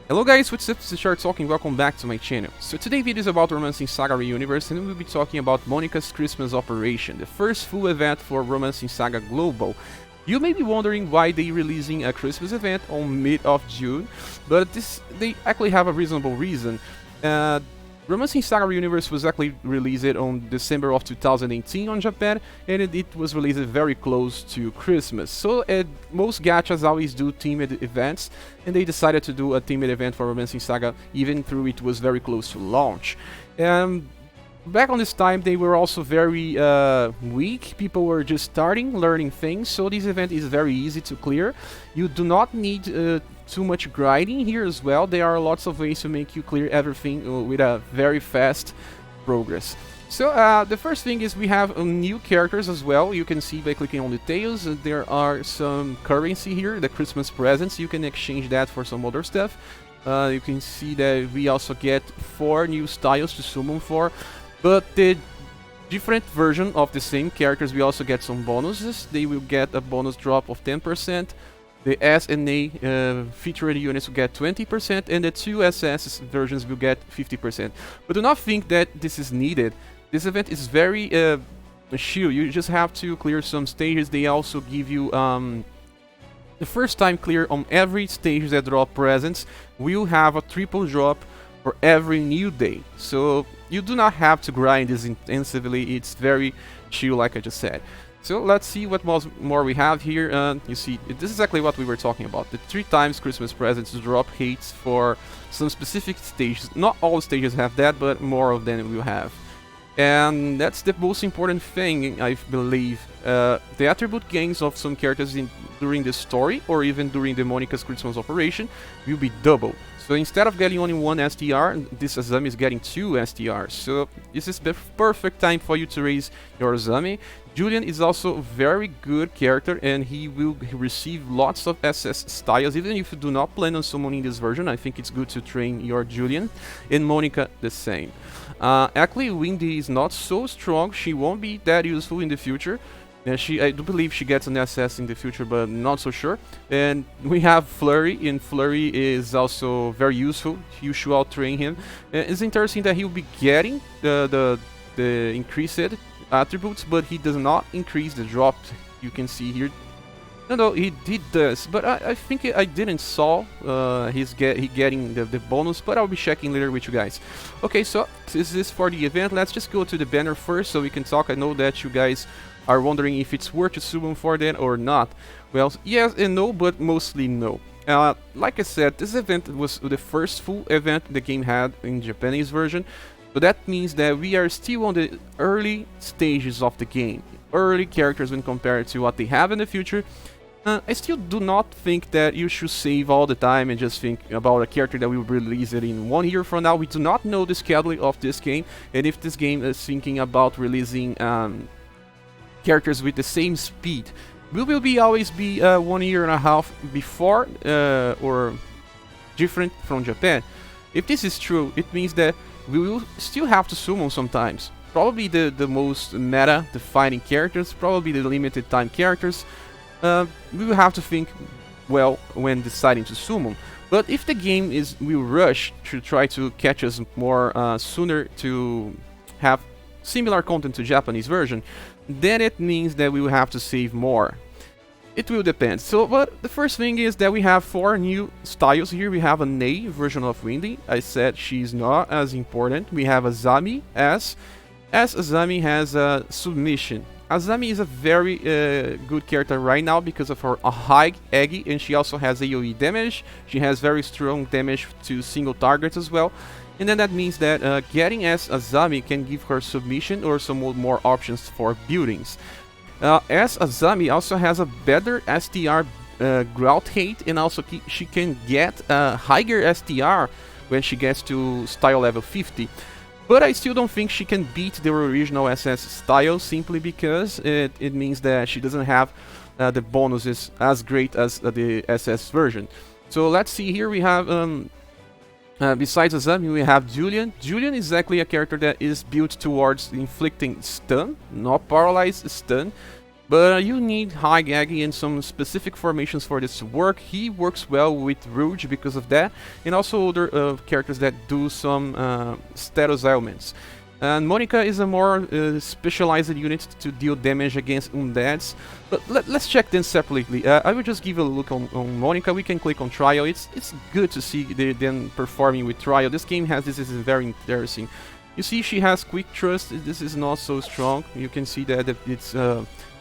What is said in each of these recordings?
Hello guys, what's up? This is ScherBR talking, welcome back to my channel. So today's video is about Romancing SaGa Universe, and we'll be talking about Monika's Christmas operation, the first full event for Romancing SaGa Global. You may be wondering why they're releasing a Christmas event on mid of June, but they actually have a reasonable reason. Romancing SaGa Universe was actually released on December of 2018 on Japan, and it was released very close to Christmas. So most gachas always do themed events, and they decided to do a themed event for Romancing SaGa even though it was very close to launch. Back on this time, they were also very weak. People were just starting, learning things, so this event is very easy to clear. You do not need too much grinding here as well. There are lots of ways to make you clear everything with a very fast progress. So the first thing is we have new characters as well. You can see by clicking on details, there are some currency here, the Christmas presents. You can exchange that for some other stuff. You can see that we also get 4 new styles to summon for. But the different version of the same characters, we also get some bonuses. They will get a bonus drop of 10%. The S and A featured units will get 20%, and the 2 SS versions will get 50%. But do not think that this is needed. This event is very chill. You just have to clear some stages. They also give you the first time clear on every stage that drop presents will have a triple drop for every new day. So you do not have to grind this intensively. It's very chill, like I just said. So let's see what more we have here. You see, this is exactly what we were talking about. The 3 times Christmas presents drop hates for some specific stages. Not all stages have that, but more of them will have. And that's the most important thing, I believe. The attribute gains of some characters during the story, or even during the Monika's Christmas operation, will be double. So instead of getting only 1 STR, this Asami is getting 2 STRs. So this is the perfect time for you to raise your Asami. Julien is also a very good character, and he will receive lots of SS styles. Even if you do not plan on summoning this version, I think it's good to train your Julien. And Monika the same. Actually, Windy is not so strong. She won't be that useful in the future. I do believe she gets an SS in the future, but not so sure. And we have Flurry, and Flurry is also very useful. You should out-train him. It's interesting that he'll be getting the increased attributes, but he does not increase the drop. You can see here. No, he does, but I think I didn't saw he getting the bonus, but I'll be checking later with you guys. Okay, so this is for the event. Let's just go to the banner first so we can talk. I know that you guys are wondering if it's worth to summon for that or not. Well, yes and no, but mostly no. Like I said, this event was the first full event the game had in Japanese version, so that means that we are still on the early stages of the game. Early characters when compared to what they have in the future. I still do not think that you should save all the time and just think about a character that will release it in 1 year from now. We do not know the schedule of this game, and if this game is thinking about releasing characters with the same speed, we will always be 1.5 years before or different from Japan. If this is true, it means that we will still have to summon sometimes. Probably the most meta defining characters, probably the limited time characters. We will have to think well when deciding to summon. But if the game will rush to try to catch us more sooner to have similar content to Japanese version, then it means that we will have to save more. It will depend. So, but the first thing is that we have 4 new styles here. We have an A version of Windy. I said she's not as important. We have Asami as Asami has a submission. Asami is a very good character right now because of her high Eggy, and she also has AoE damage. She has very strong damage to single targets as well. And then that means that getting as Asami can give her submission or some more options for buildings. As Asami also has a better STR grout hate, and also she can get a higher STR when she gets to style level 50. But I still don't think she can beat the original SS style, simply because it means that she doesn't have the bonuses as great as the SS version. So let's see here, we have besides Asami, we have Julien. Julien is exactly a character that is built towards inflicting stun, not paralyzed, stun. But you need high Gagi and some specific formations for this to work. He works well with Rouge because of that, and also other characters that do some status ailments. And Monika is a more specialized unit to deal damage against undeads. But let's check them separately. I will just give a look on Monika. We can click on Trial. It's good to see them performing with Trial. This game has this is very interesting. You see she has Quick Trust. This is not so strong. You can see that it's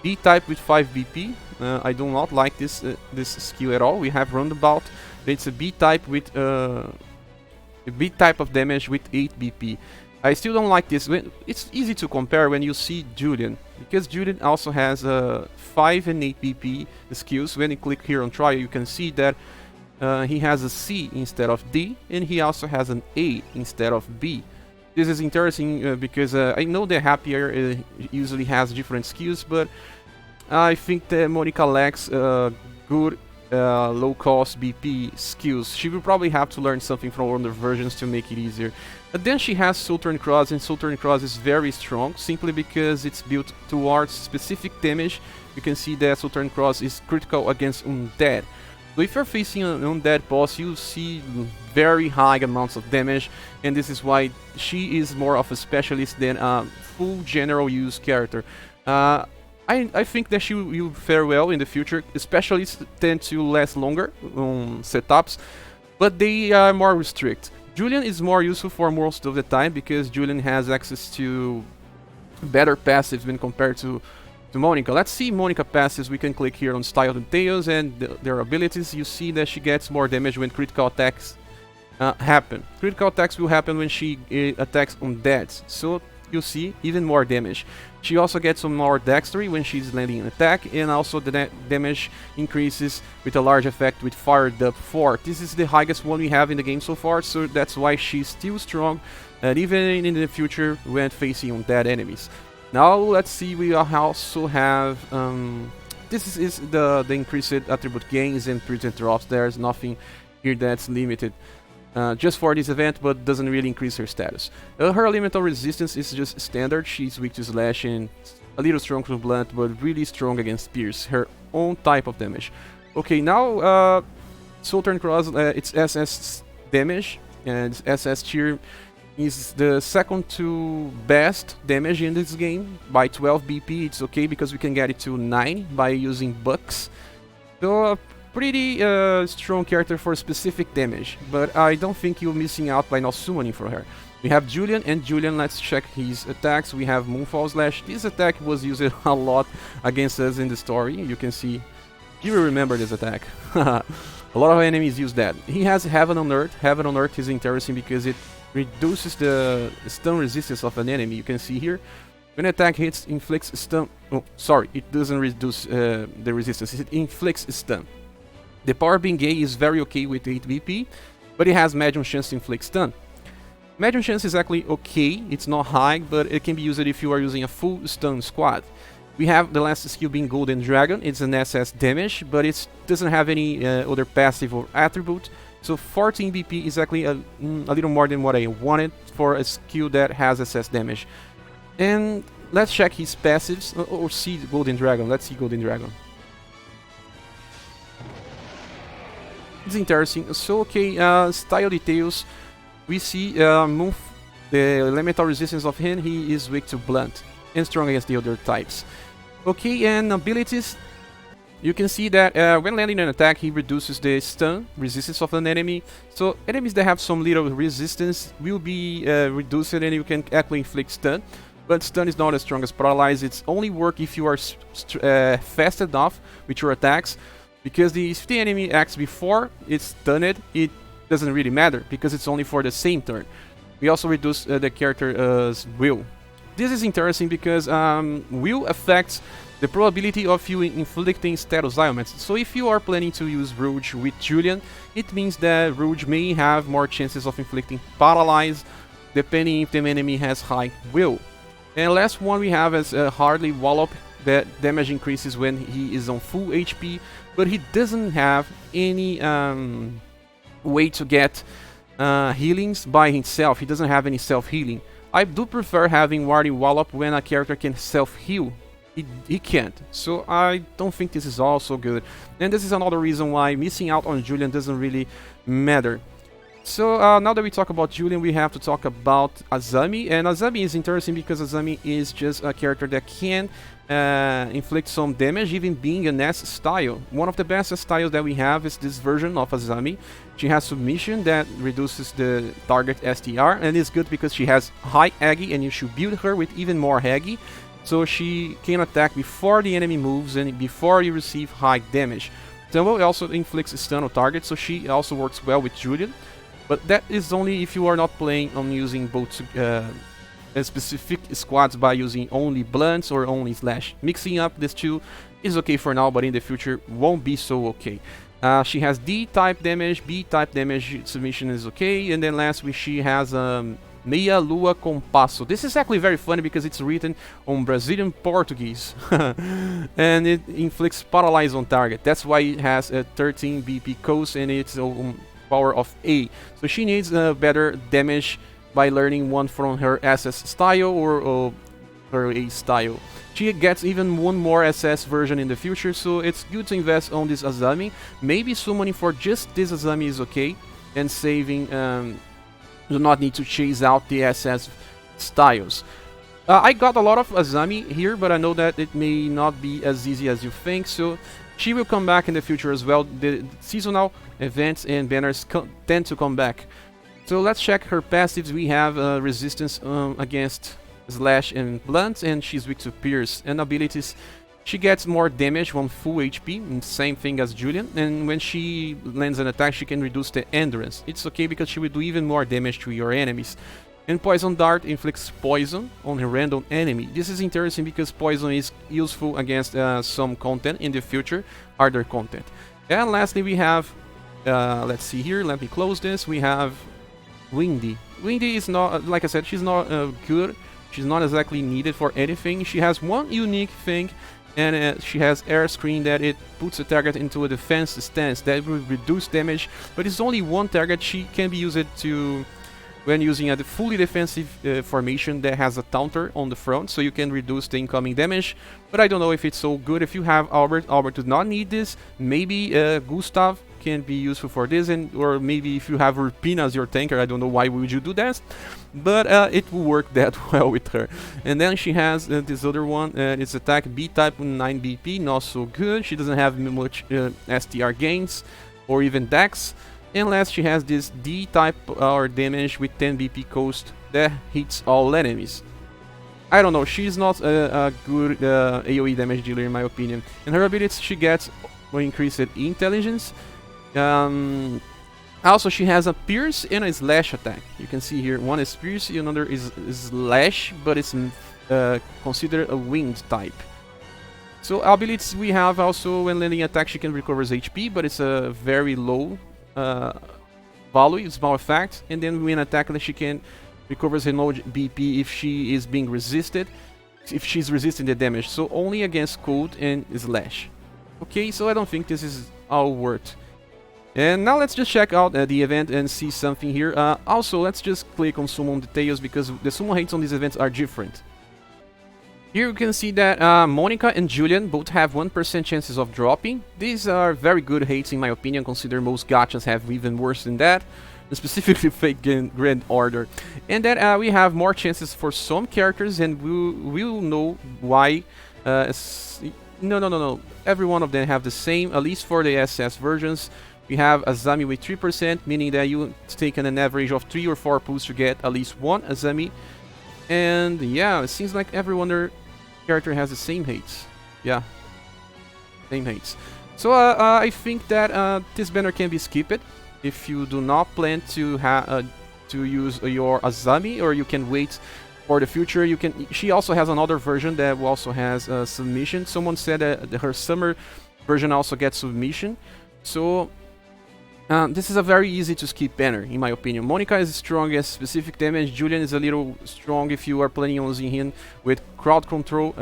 B-type with 5 BP. I do not like this skill at all. We have Roundabout. It's a B-type with a B-type of damage with 8 BP. I still don't like this. It's easy to compare when you see Julien, because Julien also has 5 and 8 BP skills. When you click here on Trial, you can see that he has a C instead of D, and he also has an A instead of B. This is interesting because I know the Happier usually has different skills, but I think that Monika lacks good low-cost BP skills. She will probably have to learn something from older versions to make it easier. But then she has Southern Cross, and Southern Cross is very strong, simply because it's built towards specific damage. You can see that Southern Cross is critical against undead. So if you're facing an undead boss, you see very high amounts of damage, and this is why she is more of a specialist than a full general use character. I think that she will fare well in the future. Specialists tend to last longer on setups, but they are more restricted. Julien is more useful for most of the time because Julien has access to better passives when compared to Monika. Let's see Monika passives. We can click here on Style Details and their abilities. You see that she gets more damage when critical attacks happen. Critical attacks will happen when she attacks undeads. So you see even more damage. She also gets some more dexterity when she's landing an attack, and also the damage increases with a large effect with Fired Up 4. This is the highest one we have in the game so far, so that's why she's still strong, and even in the future when facing undead enemies. Now let's see, we also have this is the increased attribute gains and present drops. There's nothing here that's limited just for this event, but doesn't really increase her status. Her elemental resistance is just standard. She's weak to slash and a little strong to blunt, but really strong against pierce, her own type of damage. Okay, now Southern Cross, it's SS damage, and SS tier is the second to best damage in this game by 12 BP. It's okay because we can get it to 9 by using bucks. So pretty strong character for specific damage, but I don't think you're missing out by not summoning for her. We have Julien, and Julien, let's check his attacks. We have Moonfall Slash. This attack was used a lot against us in the story. You can see, you will remember this attack. A lot of enemies use that. He has Heaven on Earth. Heaven on Earth is interesting because it reduces the stun resistance of an enemy. You can see here, when attack hits, inflicts stun. Oh, sorry, it doesn't reduce the resistance, it inflicts stun. The Power Being Gay is very okay with 8 BP, but it has medium chance to inflict stun. Medium chance is actually okay, it's not high, but it can be used if you are using a full stun squad. We have the last skill being Golden Dragon. It's an SS damage, but it doesn't have any other passive or attribute. So 14 BP is actually a little more than what I wanted for a skill that has SS damage. And let's check his passives, or see Golden Dragon. Let's see Golden Dragon. It's interesting. So okay, style details. We see the elemental resistance of him. He is weak to blunt and strong against the other types. Okay, and abilities. You can see that when landing an attack, he reduces the stun resistance of an enemy. So enemies that have some little resistance will be reduced, and you can actually inflict stun. But stun is not as strong as paralyze. It's only work if you are fast enough with your attacks. Because if the enemy acts before it's stunned, it doesn't really matter, because it's only for the same turn. We also reduce the character's will. This is interesting because will affects the probability of you inflicting status ailments. So if you are planning to use Rouge with Julien, it means that Rouge may have more chances of inflicting paralyze, depending if the enemy has high will. And last one we have is Hardly Wallop, that damage increases when he is on full HP, but he doesn't have any way to get healings by himself. He doesn't have any self-healing. I do prefer having Hardly Wallop when a character can self-heal he can't. So I don't think this is also good. And this is another reason why missing out on Julien doesn't really matter. So now that we talk about Julien, we have to talk about Asami. And Asami is interesting because Asami is just a character that can inflict some damage, even being an S style. One of the best styles that we have is this version of Asami. She has submission that reduces the target STR, and it's good because she has high Agi, and you should build her with even more Agi, so she can attack before the enemy moves and before you receive high damage. Tumble also inflicts stun on target, so she also works well with Julien. But that is only if you are not playing on using both specific squads by using only blunts or only slash. Mixing up these two is okay for now, but in the future won't be so okay. She has D-type damage, B-type damage, submission is okay, and then lastly she has Meia Lua Compasso. This is actually very funny because it's written on Brazilian Portuguese and it inflicts paralyze on target. That's why it has a 13 BP cost and it's power of A. So she needs better damage by learning one from her SS style or her A style. She gets even one more SS version in the future, so it's good to invest on this Asami. Maybe summoning for just this Asami is okay, and saving do not need to chase out the SS styles. I got a lot of Asami here, but I know that it may not be as easy as you think, so she will come back in the future as well. The seasonal events and banners tend to come back. So let's check her passives. We have resistance against slash and blunt, and she's weak to pierce. And abilities, she gets more damage when full HP, same thing as Julien. And when she lands an attack, she can reduce the endurance. It's okay because she will do even more damage to your enemies. And Poison Dart inflicts poison on a random enemy. This is interesting because poison is useful against some content in the future, harder content. And lastly we have, let's see here, let me close this, we have Windy. Windy is not, like I said, she's not good, she's not exactly needed for anything. She has one unique thing, and she has air screen that it puts a target into a defense stance that will reduce damage, but it's only one target. She can be used to when using a fully defensive formation that has a counter on the front, so you can reduce the incoming damage. But I don't know if it's so good. If you have Albert does not need this. Maybe Gustav can be useful for this, and or maybe if you have Rupina as your tanker, I don't know why would you do that, but it will work that well with her. And then she has this other one, it's attack B-type 9 BP, not so good. She doesn't have much STR gains or even dex. And last, she has this D-type power damage with 10 BP cost that hits all enemies. I don't know, she's not a good AoE damage dealer in my opinion. And her abilities, she gets increased intelligence. Also, she has a pierce and a slash attack. You can see here, one is pierce, another is slash, but it's considered a winged type. So abilities we have also, when landing attack, she can recover HP, but it's a very low value, small effect. And then when attacking, she can recover her no BP if she is being resisted, if she's resisting the damage. So only against cold and slash. Okay, so I don't think this is all worth. And now let's just check out the event and see something here. Also, let's just click on summon details because the summon rates on these events are different. Here you can see that Monika and Julien both have 1% chances of dropping. These are very good hates in my opinion, considering most gachas have even worse than that, specifically Fake Grand Order. And then we have more chances for some characters, and we'll know why. No. Every one of them have the same, at least for the SS versions. We have Asami with 3%, meaning that you take an average of 3 or 4 pulls to get at least one Asami. And yeah, it seems like every other character has the same hates. Yeah, same hates. So I think that this banner can be skipped if you do not plan to use your Asami, or you can wait for the future. You can. She also has another version that also has submission. Someone said that her summer version also gets submission. So this is a very easy to skip banner, in my opinion. Monika is strong as specific damage. Julien is a little strong if you are planning on using him with crowd control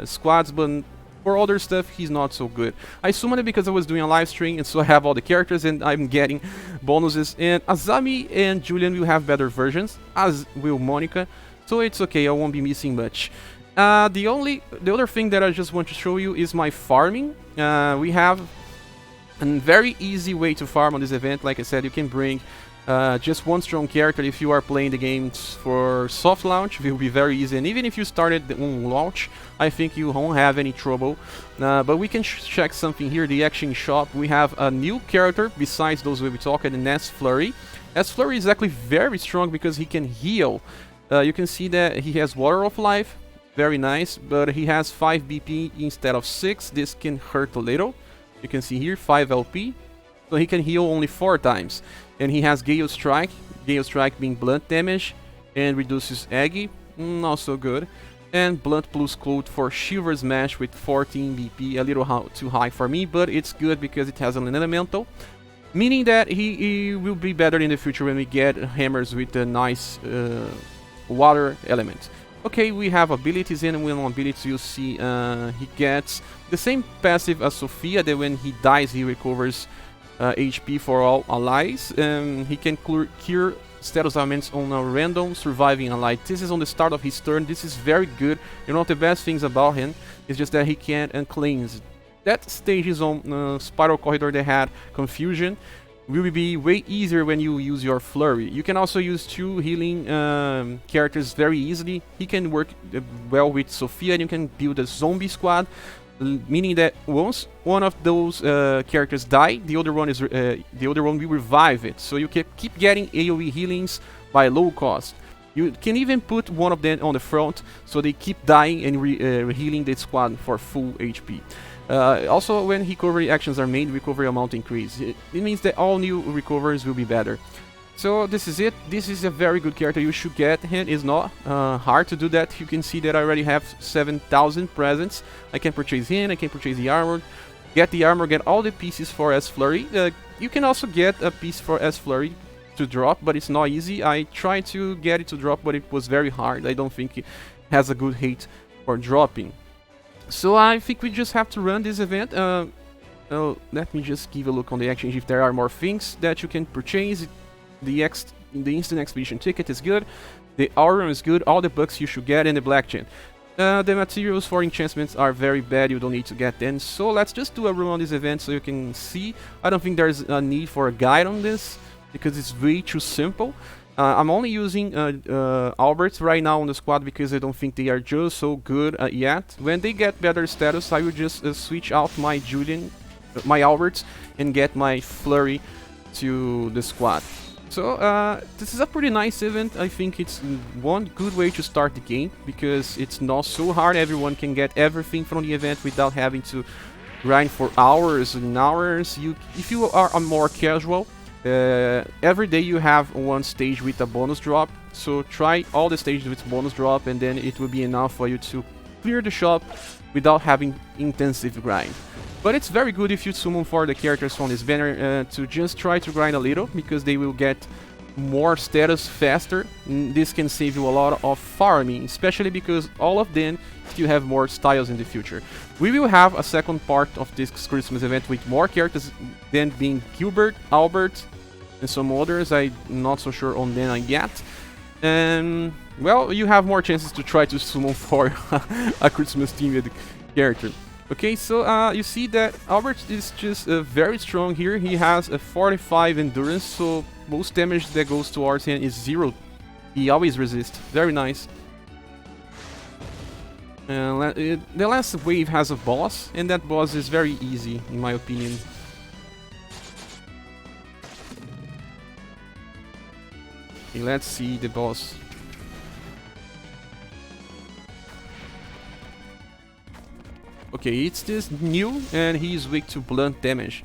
squads, but for other stuff, he's not so good. I summoned it because I was doing a live stream, and so I have all the characters, and I'm getting bonuses. And Asami and Julien will have better versions, as will Monika, so it's okay, I won't be missing much. The other thing that I just want to show you is my farming. We have a very easy way to farm on this event. Like I said, you can bring just one strong character. If you are playing the games for soft launch, it will be very easy. And even if you started on launch, I think you won't have any trouble. But we can check something here, the exchange shop. We have a new character besides those we will talk, and S Flurry. S Flurry is actually very strong because he can heal. You can see that he has Water of Life, very nice, but he has 5 BP instead of 6. This can hurt a little. You can see here 5 LP, so he can heal only 4 times. And he has Gale Strike being blunt damage and reduces Aggie, not so good. And Blunt plus Cold for Shiver Smash with 14 BP, a little too high for me, but it's good because it has an elemental. Meaning that he will be better in the future when we get hammers with a nice water element. Okay, we have abilities, and when on abilities you see he gets the same passive as Sophia, that when he dies he recovers HP for all allies. He can cure status ailments on a random surviving ally. This is on the start of his turn. This is very good. You know, the best things about him is just that he can cleanse. That stage is on Spiral Corridor that had Confusion. Will be way easier when you use your Flurry. You can also use 2 healing characters very easily. He can work well with Sophia, and you can build a zombie squad, meaning that once one of those characters die, the other one will revive it. So you can keep getting AoE healings by low cost. You can even put one of them on the front, so they keep dying and healing the squad for full HP. Also, when recovery actions are made, recovery amount increase. It means that all new recoveries will be better. So this is it. This is a very good character. You should get him. It's not hard to do that. You can see that I already have 7,000 presents. I can purchase him. I can purchase the armor. Get the armor. Get all the pieces for S Flurry. You can also get a piece for S Flurry to drop, but it's not easy. I tried to get it to drop, but it was very hard. I don't think it has a good hit for dropping. So I think we just have to run this event. Let me just give a look on the exchange if there are more things that you can purchase. The instant expedition ticket is good. The aura is good. All the bucks you should get, and the black chain. The materials for enchantments are very bad. You don't need to get them. So let's just do a run on this event so you can see. I don't think there's a need for a guide on this because it's way too simple. I'm only using Alberts right now on the squad because I don't think they are just so good yet. When they get better status, I will just switch out my Julien, my Alberts, and get my Flurry to the squad. So this is a pretty nice event. I think it's one good way to start the game because it's not so hard. Everyone can get everything from the event without having to grind for hours and hours. If you are a more casual, every day you have one stage with a bonus drop, so try all the stages with bonus drop, and then it will be enough for you to clear the shop without having intensive grind. But it's very good if you summon for the characters from this banner to just try to grind a little, because they will get more status faster. This can save you a lot of farming, especially because all of them still have more styles in the future. We will have a second part of this Christmas event with more characters than being Gilbert, Albert, and some others. I'm not so sure on them yet. And well, you have more chances to try to summon for a Christmas themed character. Okay, so you see that Albert is just very strong here. He has a 45 endurance, so most damage that goes towards him is 0. He always resists. Very nice. The last wave has a boss, and that boss is very easy, in my opinion. Okay, let's see the boss. Okay, it's this new, and he is weak to blunt damage.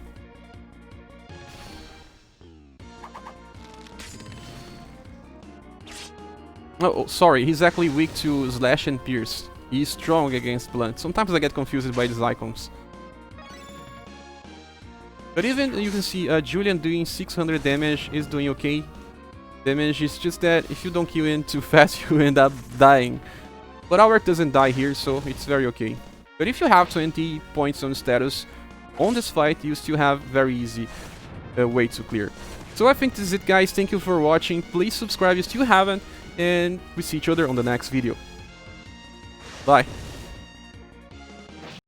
Oh, sorry, he's actually weak to slash and pierce. He's strong against blunt. Sometimes I get confused by these icons. But even you can see Julien doing 600 damage is doing okay. Damage is just that if you don't kill him too fast, you end up dying. But Albert doesn't die here, so it's very okay. But if you have 20 points on status on this fight, you still have very easy way to clear. So I think this is it, guys. Thank you for watching. Please subscribe if you still haven't, and we see each other on the next video. Bye. Bye.